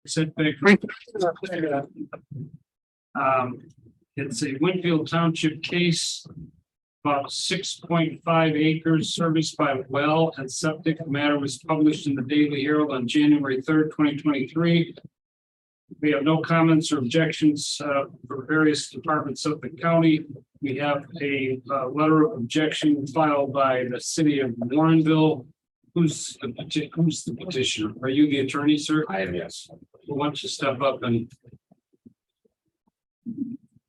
setback. It's a Winfield Township case. About 6.5 acres serviced by well and septic. The matter was published in the Daily Herald on January 3rd, 2023. We have no comments or objections for various departments of the county. We have a letter of objection filed by the city of Warrenville. Who's the petitioner? Are you the attorney, sir? I am, yes. Why don't you step up and,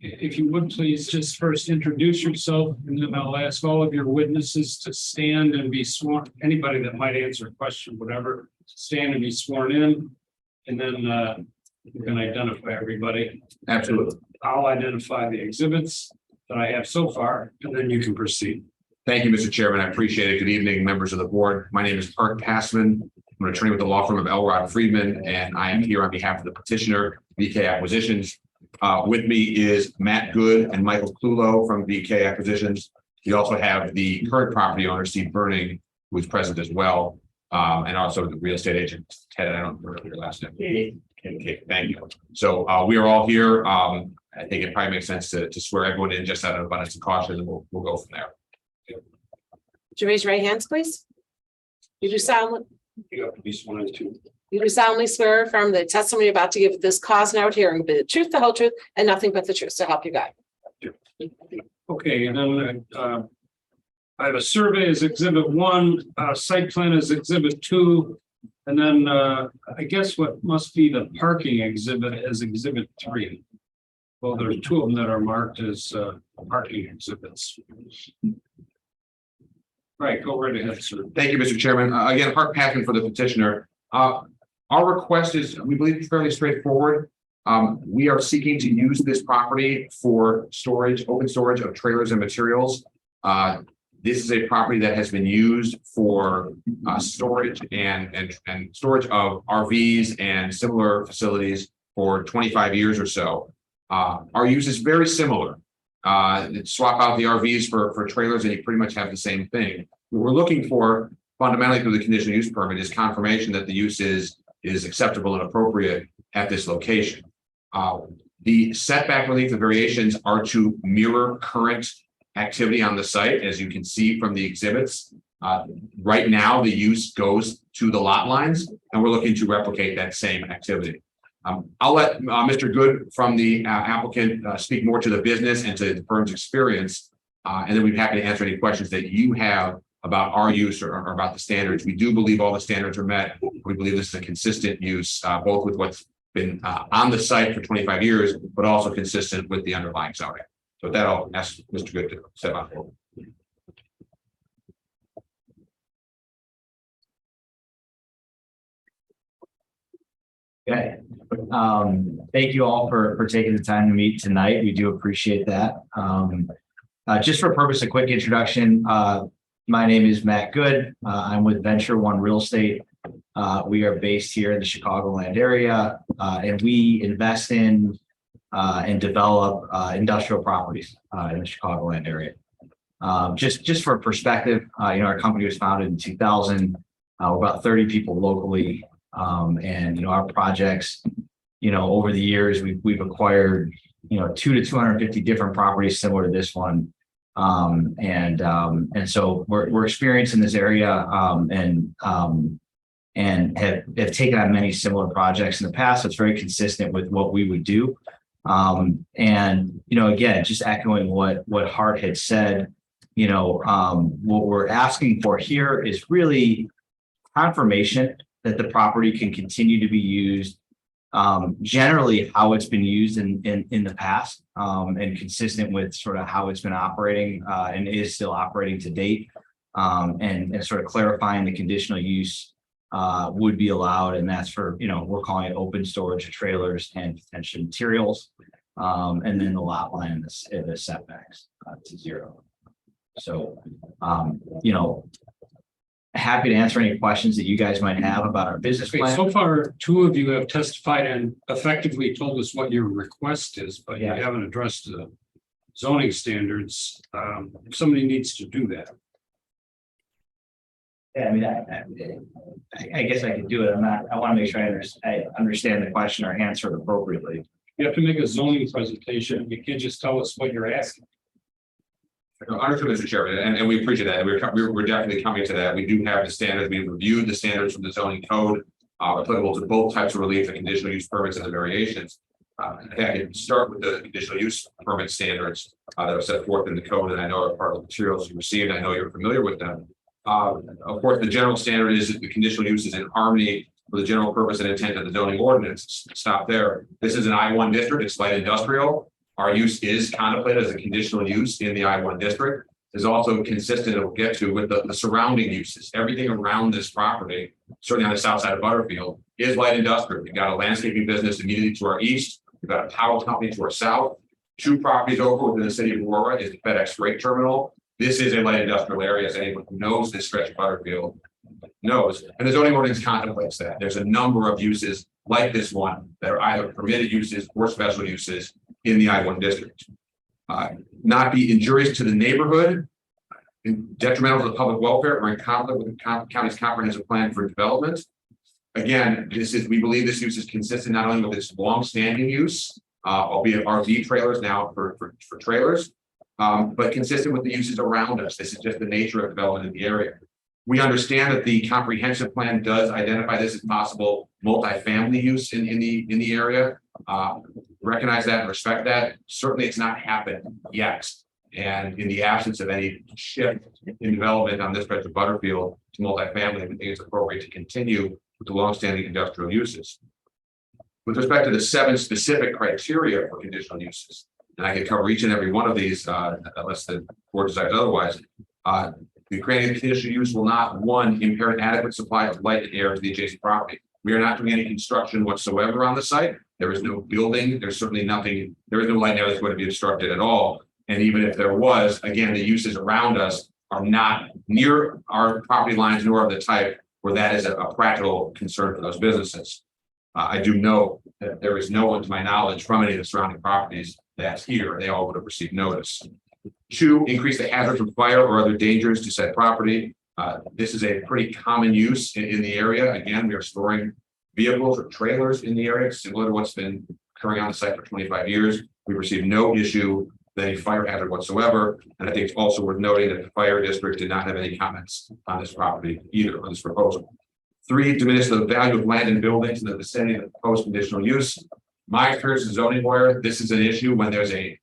if you would, please just first introduce yourself, and then I'll ask all of your witnesses to stand and be sworn. Anybody that might answer a question, whatever, stand and be sworn in. And then you can identify everybody. Absolutely. I'll identify the exhibits that I have so far, and then you can proceed. Thank you, Mr. Chairman. I appreciate it. Good evening, members of the board. My name is Art Passman. I'm an attorney with the law firm of Elrod Friedman, and I am here on behalf of the petitioner, BK Acquisitions. With me is Matt Good and Michael Clulo from BK Acquisitions. We also have the current property owner, Steve Burning, who is present as well, and also the real estate agent, Ted. I don't remember your last name. Okay, thank you. So we are all here. I think it probably makes sense to swear everyone in just out of abundance of caution, and we'll go from there. Would you raise your right hands, please? You do solemnly, You have to be sworn in too. you do solemnly swear affirm the testimony you're about to give this cause now hearing be the truth, the whole truth, and nothing but the truth, so help you God. Okay, and then I have a survey as exhibit 1, site plan as exhibit 2, and then I guess what must be the parking exhibit as exhibit 3. Well, there's 2 of them that are marked as parking exhibits. Right, go right ahead, sir. Thank you, Mr. Chairman. Again, Art Passman for the petitioner. Our request is, we believe, fairly straightforward. We are seeking to use this property for storage, open storage of trailers and materials. This is a property that has been used for storage and storage of RVs and similar facilities for 25 years or so. Our use is very similar. Swap out the RVs for trailers and you pretty much have the same thing. What we're looking for fundamentally through the conditional use permit is confirmation that the use is acceptable and appropriate at this location. The setback relief, the variations are to mirror current activity on the site, as you can see from the exhibits. Right now, the use goes to the lot lines, and we're looking to replicate that same activity. I'll let Mr. Good from the applicant speak more to the business and to the firm's experience, and then we'd be happy to answer any questions that you have about our use or about the standards. We do believe all the standards are met. We believe this is a consistent use, both with what's been on the site for 25 years, but also consistent with the underlying zoning. So with that, I'll ask Mr. Good to step on forward. Okay. Thank you all for taking the time to meet tonight. We do appreciate that. Just for purpose of quick introduction, my name is Matt Good. I'm with Venture One Real Estate. We are based here in the Chicagoland area, and we invest in and develop industrial properties in the Chicagoland area. Just for perspective, our company was founded in 2000. We're about 30 people locally. And our projects, over the years we've acquired 200 to 250 different properties similar to this one, and so we're experienced in this area, and have taken on many similar projects in the past. So it's very consistent with what we would do, and again, just echoing what Hart had said, what we're asking for here is really confirmation that the property can continue to be used generally how it's been used in the past, and consistent with sort of how it's been operating and is still operating to date, and sort of clarifying the conditional use would be allowed, and that's for we're calling it open storage of trailers and potential materials, and then the lot line and the setbacks to 0. So happy to answer any questions that you guys might have about our business plan. So far, 2 of you have testified and effectively told us what your request is, but you haven't addressed the zoning standards. Somebody needs to do that. Yeah, I mean, I guess I could do it. I want to make sure I understand the question or answer it appropriately. You have to make a zoning presentation. You can't just tell us what you're asking. Understood, Mr. Chairman, and we appreciate that. We're definitely coming to that. We do have the standards. We've reviewed the standards from the zoning code, applicable to both types of relief, the conditional use permits and the variations. I can start with the conditional use permit standards that are set forth in the code, and I know are part of the materials you received. I know you're familiar with them. Of course, the general standard is that the conditional use is in harmony with the general purpose and intent of the zoning ordinance. Stop there. This is an I-1 district. It's light industrial. Our use is contemplated as a conditional use in the I-1 district. Is also consistent, and we'll get to, with the surrounding uses. Everything around this property, certainly on the south side of Butterfield, is light industrial. We've got a landscaping business immediately to our east. We've got a power company to our south. 2 properties over within the city of Aurora is the FedEx freight terminal. This is a light industrial area, as anyone who knows this stretch of Butterfield knows. And the zoning ordinance contemplates that. There's a number of uses like this one that are either permitted uses or special uses in the I-1 district. Not be injurious to the neighborhood, detrimental to the public welfare, or in conflict with the county's comprehensive plan for development. Again, we believe this use is consistent not only with its long-standing use, albeit RV trailers now for trailers, but consistent with the uses around us. This is just the nature of development in the area. We understand that the comprehensive plan does identify this as possible multifamily use in the area. Recognize that and respect that. Certainly, it's not happened yet. And in the absence of any shift in development on this stretch of Butterfield to multifamily, we think it's appropriate to continue with the longstanding industrial uses. With respect to the 7 specific criteria for conditional uses, and I can cover each and every one of these unless the board decides otherwise. The granting of conditional use will not, 1, impair an adequate supply of light and air to the adjacent property. We are not doing any construction whatsoever on the site. There is no building. There's certainly nothing. There is no light and air that's going to be obstructed at all. And even if there was, again, the uses around us are not near our property lines, nor of the type where that is a practical concern for those businesses. I do know that there is no one, to my knowledge, from any of the surrounding properties that's here. They all would have received notice. 2, increase the hazard from fire or other dangers to said property. This is a pretty common use in the area. Again, we are storing vehicles or trailers in the area, similar to what's been occurring on the site for 25 years. We received no issue with any fire hazard whatsoever. And I think it's also worth noting that the fire district did not have any comments on this property either, on this proposal. 3, diminish the value of land and buildings in the vicinity of the proposed conditional use. My experience as a zoning lawyer, this is an issue when there's a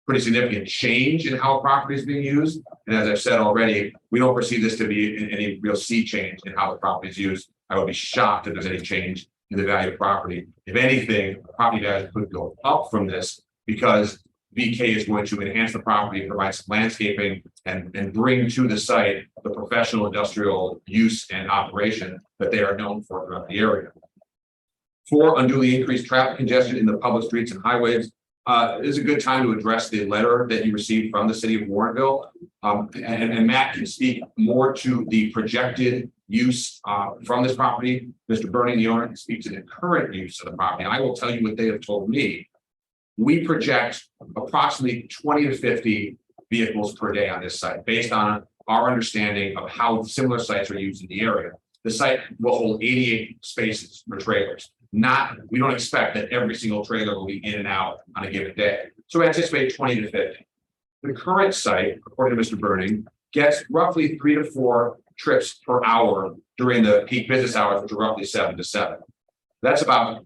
pretty significant change in how a property is being used. And as I've said already, we don't perceive this to be any real sea change in how the property is used. I would be shocked if there's any change in the value of property. If anything, property values could go up from this because VK is going to enhance the property, provide some landscaping, and bring to the site the professional industrial use and operation that they are known for throughout the area. 4, unduly increased traffic congestion in the public streets and highways. It is a good time to address the letter that you received from the city of Warrenville. And Matt can speak more to the projected use from this property. Mr. Burning, the owner, can speak to the current use of the property. I will tell you what they have told me. We project approximately 20 to 50 vehicles per day on this site, based on our understanding of how similar sites are used in the area. The site will hold 88 spaces for trailers. We don't expect that every single trailer will be in and out on a given day. So we anticipate 20 to 50. The current site, according to Mr. Burning, gets roughly 3 to 4 trips per hour during the peak business hours, which are roughly 7 to 7. That's about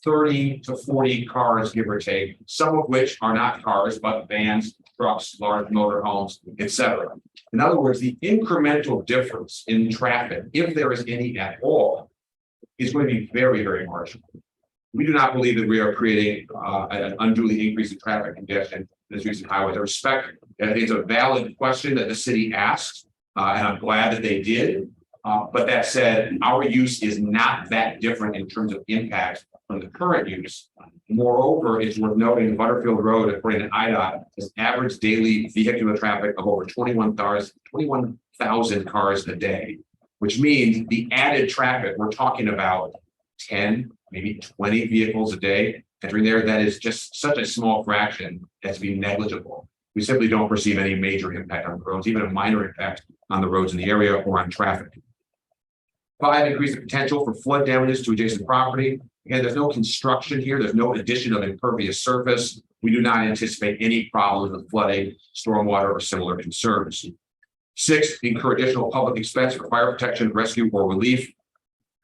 30 to 40 cars, give or take, some of which are not cars, but vans, trucks, large motorhomes, etc. In other words, the incremental difference in traffic, if there is any at all, is going to be very, very marginal. We do not believe that we are creating an unduly increase in traffic congestion in this recent highways. I respect that. I think it's a valid question that the city asked, and I'm glad that they did. But that said, our use is not that different in terms of impact from the current use. Moreover, it's worth noting Butterfield Road, according to IDOT, has average daily vehicular traffic of over 21,000 cars a day, which means the added traffic, we're talking about 10, maybe 20 vehicles a day entering there. That is just such a small fraction as to be negligible. We simply don't perceive any major impact on the roads, even a minor impact on the roads in the area or on traffic. 5, increase the potential for flood damages to adjacent property. Again, there's no construction here. There's no addition of impervious surface. We do not anticipate any problems with flooding, stormwater, or similar concerns. 6, incur additional public expense for fire protection, rescue, or relief.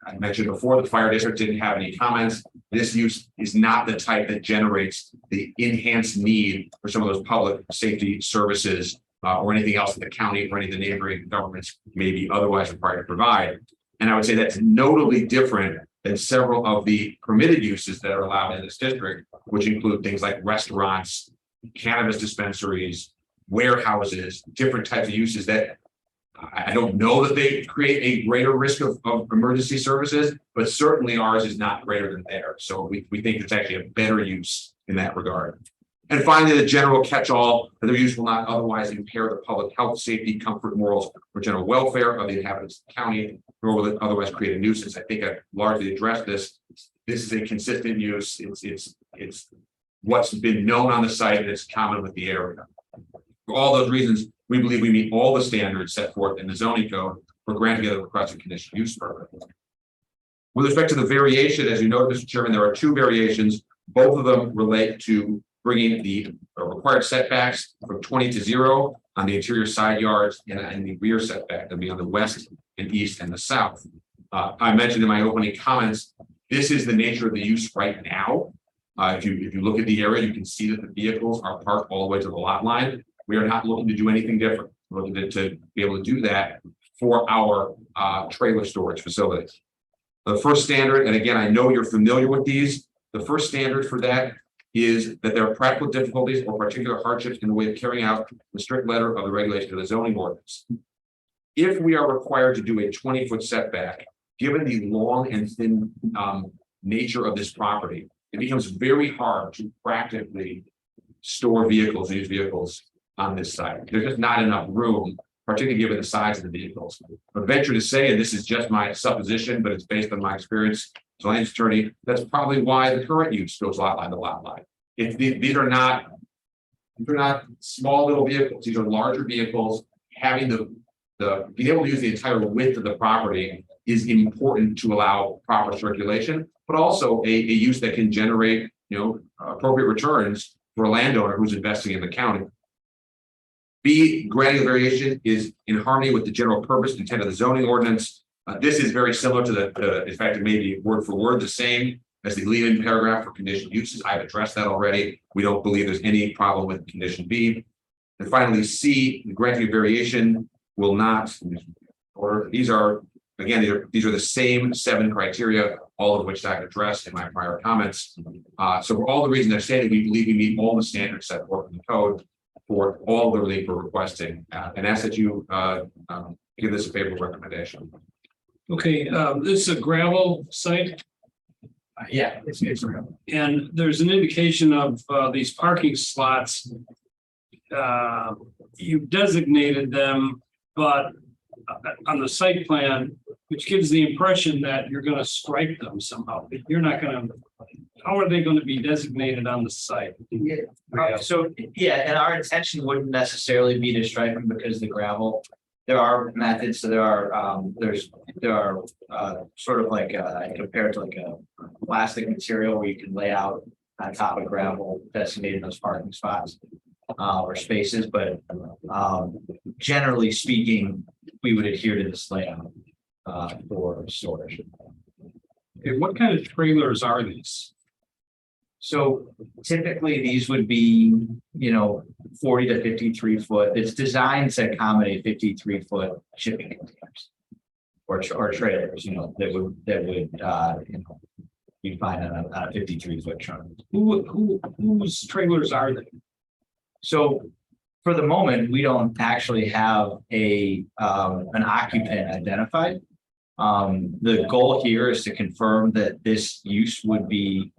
I mentioned before, the fire district didn't have any comments. This use is not the type that generates the enhanced need for some of those public safety services or anything else that the county or any of the neighboring governments may be otherwise required to provide. And I would say that's notably different than several of the permitted uses that are allowed in this district, which include things like restaurants, cannabis dispensaries, warehouses, different types of uses that I don't know that they create a greater risk of emergency services, but certainly ours is not greater than theirs. So we think it's actually a better use in that regard. And finally, the general catch-all that their use will not otherwise impair the public health, safety, comfort, morals, or general welfare of the inhabitants of the county, nor will it otherwise create a nuisance. I think I've largely addressed this. This is a consistent use. It's what's been known on the site, and it's common with the area. For all those reasons, we believe we meet all the standards set forth in the zoning code for granting the requested conditional use permit. With respect to the variation, as you noted, Mr. Chairman, there are 2 variations. Both of them relate to bringing the required setbacks from 20 to 0 on the interior side yards and the rear setback that'll be on the west and east and the south. I mentioned in my opening comments, this is the nature of the use right now. If you look at the area, you can see that the vehicles are parked all the way to the lot line. We are not looking to do anything different. We're looking to be able to do that for our trailer storage facilities. The first standard, and again, I know you're familiar with these, the first standard for that is that there are practical difficulties or particular hardships in the way of carrying out the strict letter of the regulation of the zoning ordinance. If we are required to do a 20-foot setback, given the long and thin nature of this property, it becomes very hard to practically store vehicles, use vehicles on this site. There's just not enough room, particularly given the size of the vehicles. I venture to say, and this is just my supposition, but it's based on my experience as a land attorney, that's probably why the current use goes lot line to lot line. These are not small little vehicles. These are larger vehicles. Having being able to use the entire width of the property is important to allow proper circulation, but also a use that can generate, appropriate returns for a landowner who's investing in the county. B, granting a variation is in harmony with the general purpose and intent of the zoning ordinance. This is very similar to in fact, it may be word for word the same as the lead-in paragraph for conditional uses. I've addressed that already. We don't believe there's any problem with condition B. And finally, C, granting a variation will not, or these are the same 7 criteria, all of which I've addressed in my prior comments. So for all the reasons I've stated, we believe we meet all the standards set forth in the code for all the relief we're requesting, and ask that you give this a favorable recommendation. Okay, this is a gravel site, Yeah, it's gravel. and there's an indication of these parking slots. You've designated them, but on the site plan, which gives the impression that you're going to stripe them somehow. You're not going to. How are they going to be designated on the site? So, and our intention wouldn't necessarily be to stripe them because the gravel, there are methods. So there are sort of like compared to like a plastic material where you can lay out on top of gravel designated those parking spots or spaces. But generally speaking, we would adhere to this layout for storage. Okay, what kind of trailers are these? So typically these would be, 40 to 53 foot. It's designed to accommodate 53-foot shipping containers or trailers, that would you find on a 53-foot truck. Whose trailers are they? So for the moment, we don't actually have an occupant identified. The goal here is to confirm that this use would be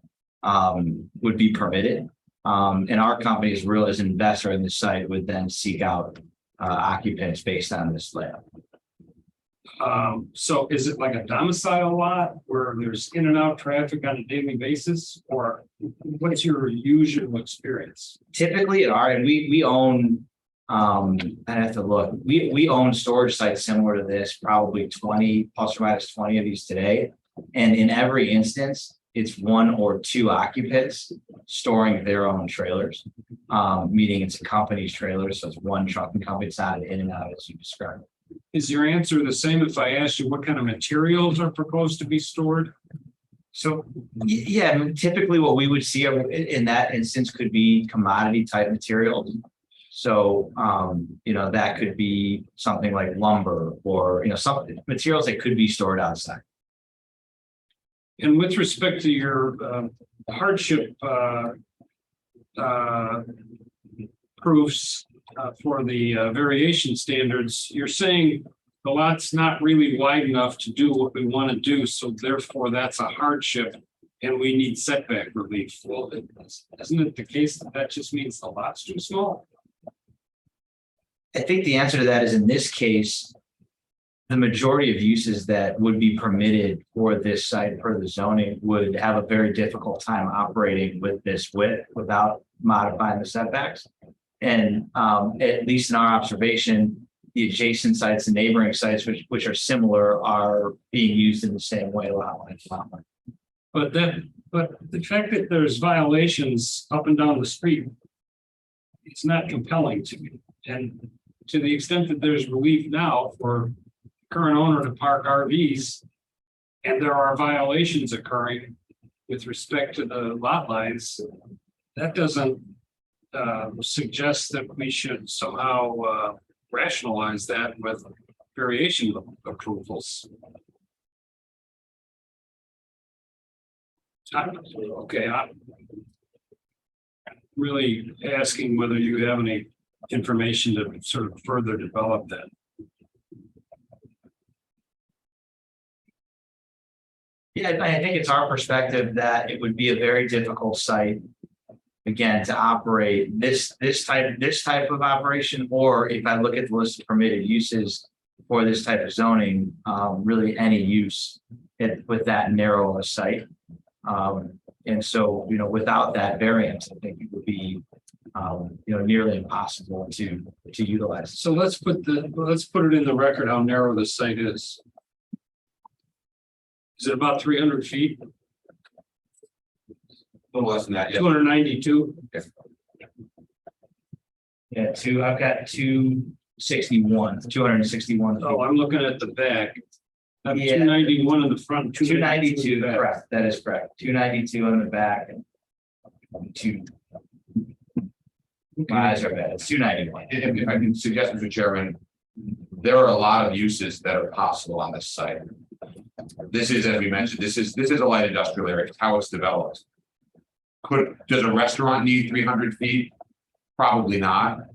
permitted. And our company as an investor in the site would then seek out occupants based on this layout. So is it like a domicile lot where there's in and out traffic on a daily basis, or what's your usual experience? Typically and we own I have to look, we own storage sites similar to this, probably 20 plus or minus 20 of these today. And in every instance, it's one or two occupants storing their own trailers. Meaning it's a company's trailer, so it's one trucking company, it's not an in and out as you described. Is your answer the same if I asked you what kind of materials are proposed to be stored? So, yeah, I mean, typically what we would see in that instance could be commodity type materials. So, you know, that could be something like lumber or, you know, some materials that could be stored outside. And with respect to your hardship proofs for the variation standards, you're saying the lot's not really wide enough to do what we want to do, so therefore that's a hardship and we need setback relief. Well, isn't it the case that that just means the lot's too small? I think the answer to that is in this case, the majority of uses that would be permitted for this site per the zoning would have a very difficult time operating with this width without modifying the setbacks. And at least in our observation, the adjacent sites and neighboring sites, which are similar, are being used in the same way. But the fact that there's violations up and down the street, it's not compelling to me. And to the extent that there's relief now for current owner to park RVs, and there are violations occurring with respect to the lot lines, that doesn't suggest that we should somehow rationalize that with variation approvals. Okay, I'm really asking whether you have any information to sort of further develop that. Yeah, I think it's our perspective that it would be a very difficult site, again, to operate this type of operation, or if I look at the list of permitted uses for this type of zoning, really any use with that narrow a site. And so, you know, without that variance, I think it would be, you know, nearly impossible to utilize. So let's put it in the record how narrow the site is. Is it about 300 feet? A little less than that, yeah. 292? Yeah, I've got 261. Oh, I'm looking at the back. I have Yeah. 291 in the front. 292, in the back. correct, that is correct. 292 on the back and two. My eyes are bad, it's 291. If I can suggest, Mr. Chairman, there are a lot of uses that are possible on this site. This is, as we mentioned, this is a light industrial area. It's how it's developed. Does a restaurant need 300 feet? Probably not.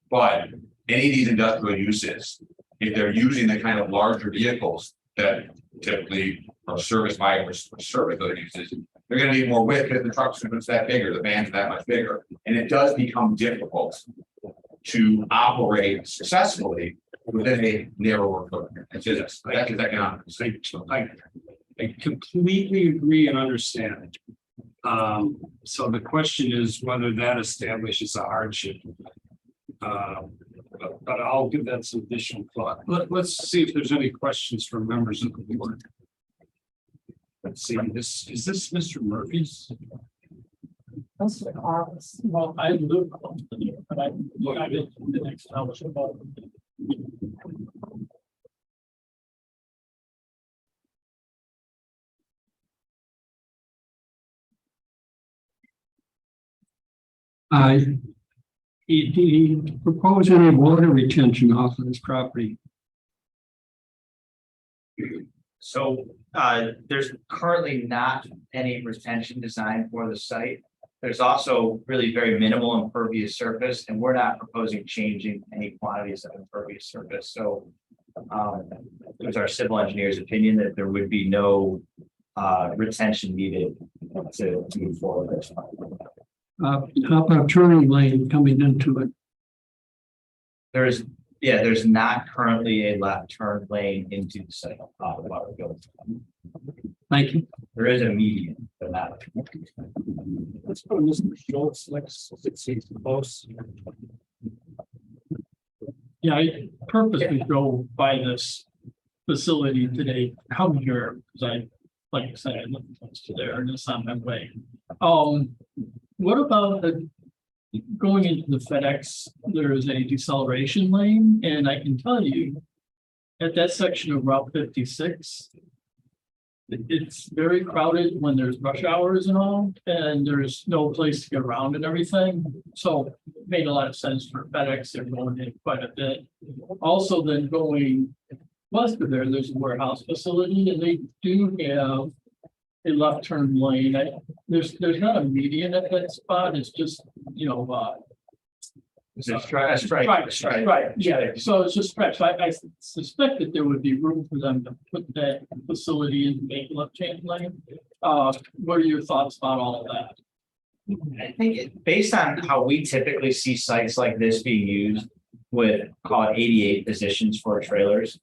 But any of these industrial uses, if they're using the kind of larger vehicles that typically are serviced by or service those uses, they're going to need more width because the trucks are that bigger, the van's that much bigger, and it does become difficult to operate successfully within a narrower footprint. That's economics. I completely agree and understand. So the question is whether that establishes a hardship. But I'll give that some additional thought. Let's see if there's any questions from members of the board. Let's see, is this Mr. Murphy's? Well, I live, but I live in the next house. He proposed any water retention off of this property. So there's currently not any retention design for the site. There's also really very minimal impervious surface, and we're not proposing changing any quantities of impervious surface. So it was our civil engineer's opinion that there would be no retention needed to move forward. How about turning lane coming into it? There's not currently a left turn lane into the site. Thank you. There is a median, but not. Let's put Mr. Schultz next. It's close. Yeah, I purposely drove by this facility today, come here, because like I said, I live close to there and it's on my way. What about going into the FedEx, there is a deceleration lane, and I can tell you at that section of Route 56, it's very crowded when there's rush hours and all, and there's no place to get around and everything. So it made a lot of sense for FedEx. They're going in quite a bit. Also, then going west of there, there's a warehouse facility, and they do have a left turn lane. There's not a median at that spot. It's just, Right, yeah, so it's just stretch. I suspect that there would be room for them to put that facility in, make left hand lane. What are your thoughts about all of that? I think based on how we typically see sites like this being used with, call it 88 positions for trailers.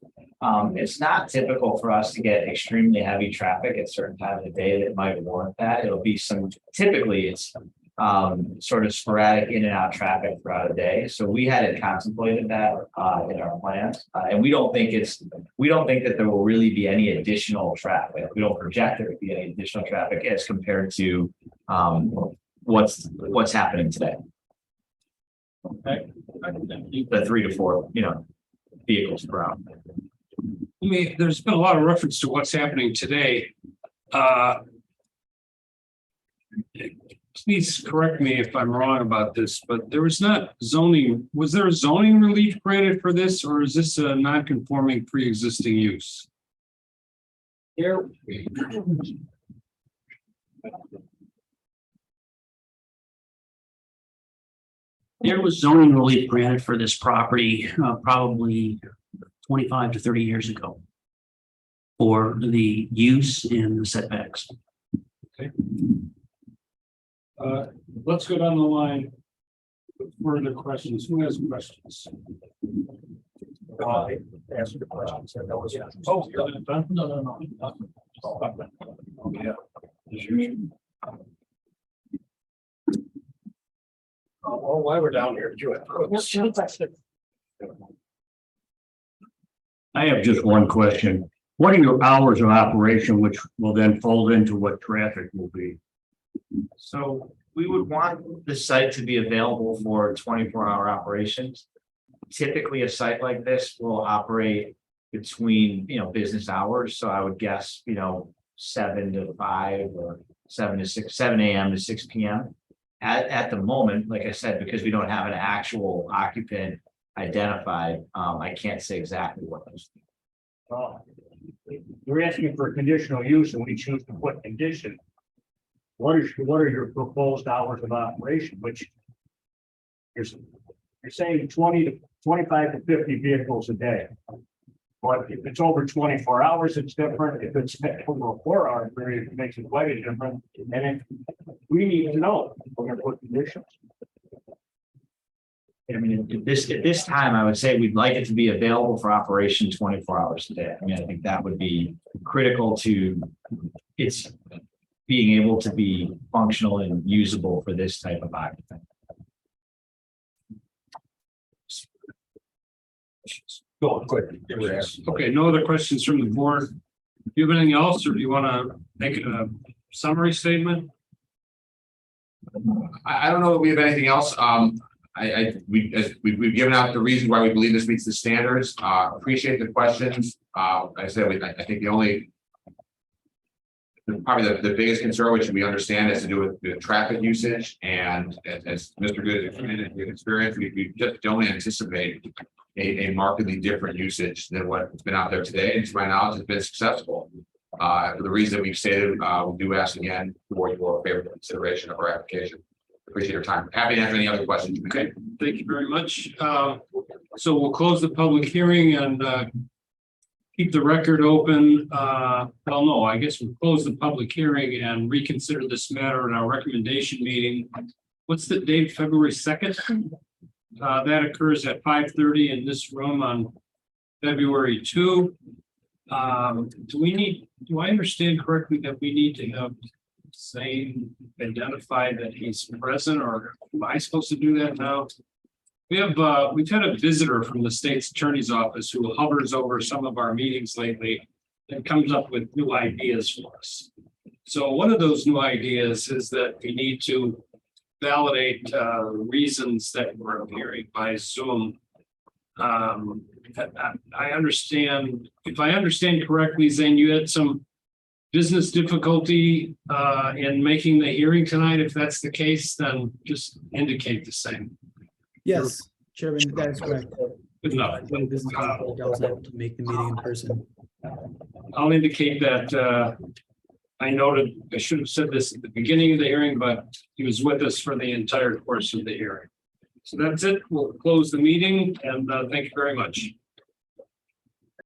It's not typical for us to get extremely heavy traffic at certain times of the day that might warrant that. It'll be typically it's sort of sporadic in and out traffic throughout the day. So we hadn't contemplated that in our plans. And we don't think that there will really be any additional traffic. We don't project there to be any additional traffic as compared to what's happening today. Okay. The 3 to 4, vehicles per hour. I mean, there's been a lot of reference to what's happening today. Please correct me if I'm wrong about this, but there was not zoning. Was there a zoning relief granted for this, or is this a non-conforming pre-existing use? There was zoning relief granted for this property probably 25 to 30 years ago for the use and the setbacks. Okay. Let's go down the line. Further questions? Who has questions? Answer the questions. Oh, No. yeah. Oh, why we're down here, I have just one question. What are your hours of operation, which will then fold into what traffic will be? So we would want the site to be available for 24-hour operations. Typically, a site like this will operate between, business hours. So I would guess, 7 to 5 or 7 to 6, 7 a.m. to 6 p.m. At the moment, like I said, because we don't have an actual occupant identified, I can't say exactly what those. You're asking for conditional use, and we choose to put condition. What are your proposed hours of operation, which you're saying 20 to 25 to 50 vehicles a day. But if it's over 24 hours, it's different. If it's over a 4-hour period, it makes it quite a different. And we need to know, we're going to put conditions. I mean, at this time, I would say we'd like it to be available for operation 24 hours a day. I mean, I think that would be critical to its being able to be functional and usable for this type of occupant. Go on, quick. Okay, no other questions from the board. Do you have anything else, or do you want to make a summary statement? I don't know that we have anything else. We've given out the reasons why we believe this meets the standards. Appreciate the questions. I said, I think probably the biggest concern, which we understand, has to do with the traffic usage. And as Mr. Good explained in his experience, we just don't anticipate a markedly different usage than what's been out there today. And to my knowledge, has been successful. For the reason that we've stated, we do ask again for your favorable consideration of our application. Appreciate your time. Happy to answer any other questions. Okay, thank you very much. So we'll close the public hearing and keep the record open. Well, no, I guess we'll close the public hearing and reconsider this matter in our recommendation meeting. What's the date? February 2nd? That occurs at 5:30 in this room on February 2. Do I understand correctly that we need to have identify that he's present, or am I supposed to do that now? we've had a visitor from the state's attorney's office who hovers over some of our meetings lately and comes up with new ideas for us. So one of those new ideas is that we need to validate reasons that we're appearing by Zoom. I understand, if I understand correctly, Zane, you had some business difficulty in making the hearing tonight. If that's the case, then just indicate the same. Yes, Chairman, that is correct. Good enough. When business difficulty, I was able to make the meeting in person. I'll indicate that I noted, I should have said this at the beginning of the hearing, but he was with us for the entire course of the hearing. So that's it. We'll close the meeting and thank you very much.